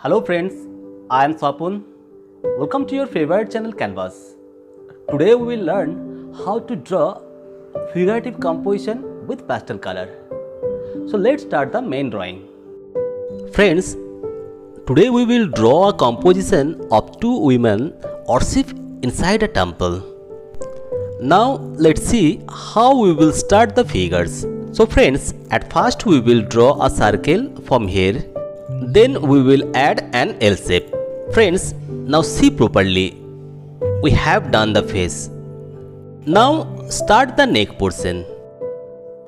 Hello friends, I am Swapun. Welcome to your favorite channel Canvas. Today we will learn how to draw figurative composition with pastel color. So let's start the main drawing. Friends, today we will draw a composition of two women worship inside a temple. Now let's see how we will start the figures. So friends, at first we will draw a circle from here. Then we will add an L shape. Friends, now see properly. We have done the face. Now start the neck portion.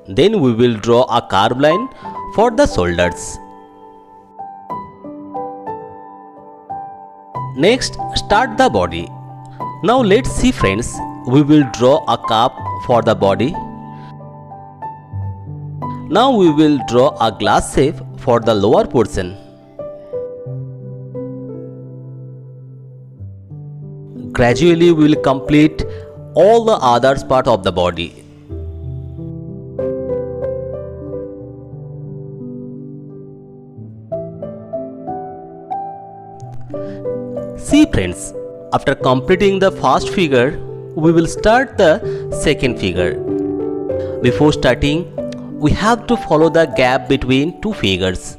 Then we will draw a curved line for the shoulders. Next, start the body. Now let's see friends, we will draw a cup for the body. Now we will draw a glass shape for the lower portion. Gradually we will complete all the other parts of the body. See friends, after completing the first figure, we will start the second figure. Before starting, we have to follow the gap between two figures.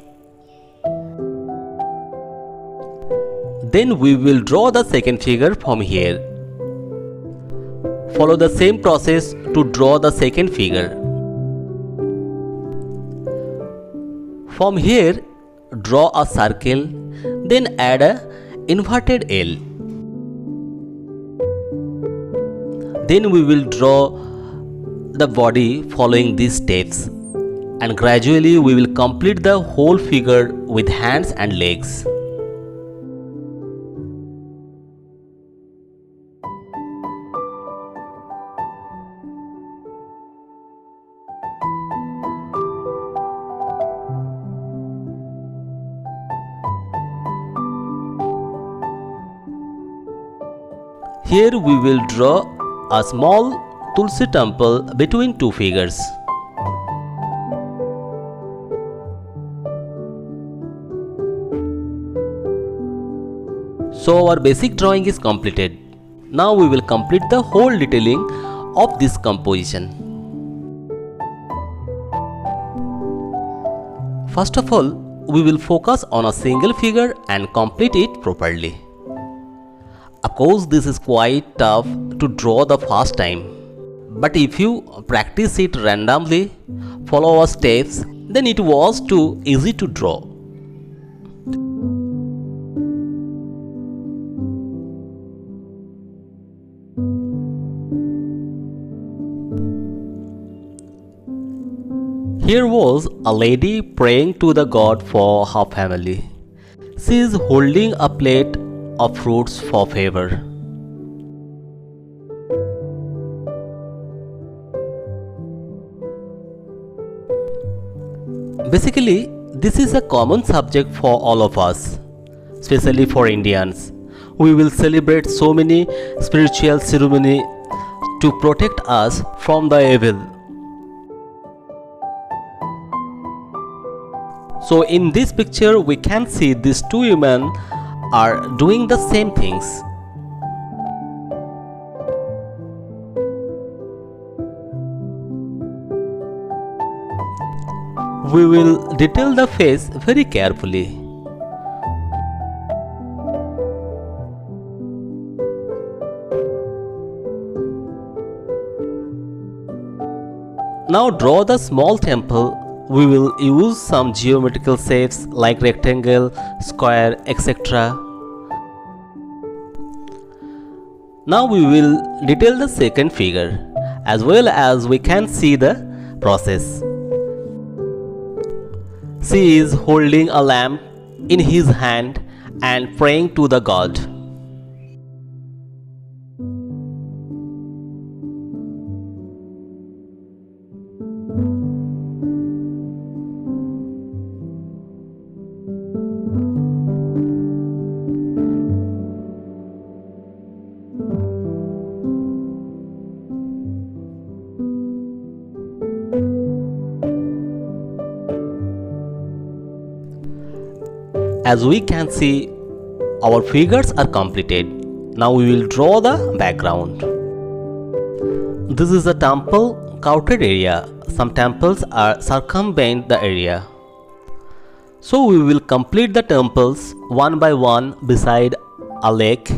Then we will draw the second figure from here. Follow the same process to draw the second figure. From here, draw a circle, then add a inverted L. Then we will draw the body following these steps, and gradually we will complete the whole figure with hands and legs. Here we will draw a small Tulsi temple between two figures. So our basic drawing is completed. Now we will complete the whole detailing of this composition. First of all, we will focus on a single figure and complete it properly. Of course, this is quite tough to draw the first time. But if you practice it randomly, follow our steps, then it was too easy to draw. Here was a lady praying to the god for her family. She is holding a plate of fruits for favor. Basically, this is a common subject for all of us, especially for Indians. We will celebrate so many spiritual ceremonies to protect us from the evil. So in this picture we can see these two women are doing the same things. We will detail the face very carefully. Now draw the small temple. We will use some geometrical shapes like rectangle, square, etc. Now we will detail the second figure as well as we can see the process. She is holding a lamp in his hand and praying to the god. As we can see, our figures are completed. Now we will draw the background. This is a temple courtyard area. Some temples are circumvent the area. So we will complete the temples one by one beside a lake.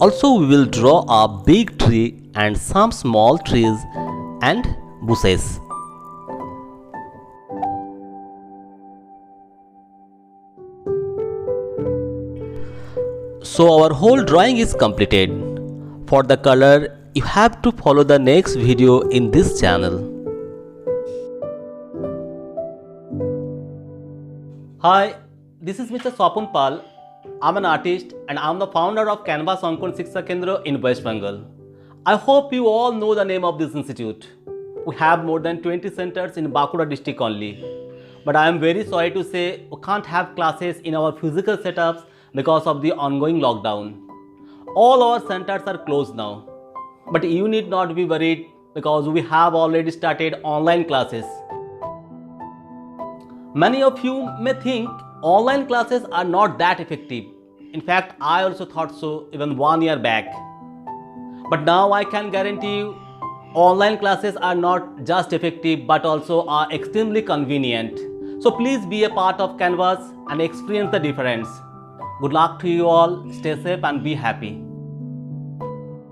Also, we will draw a big tree and some small trees and bushes. So our whole drawing is completed. For the color, you have to follow the next video in this channel. Hi, this is Mr. Swapun Pal. I'm an artist and I'm the founder of Canvas Ankon Shiksha Kendra in West Bengal. I hope you all know the name of this institute. We have more than 20 centers in Bankura district only. But I am very sorry to say we can't have classes in our physical setups because of the ongoing lockdown. All our centers are closed now. But you need not be worried because we have already started online classes. Many of you may think online classes are not that effective. In fact, I also thought so even 1 year back. But now I can guarantee you, online classes are not just effective but also are extremely convenient. So please be a part of Canvas and experience the difference. Good luck to you all. Stay safe and be happy.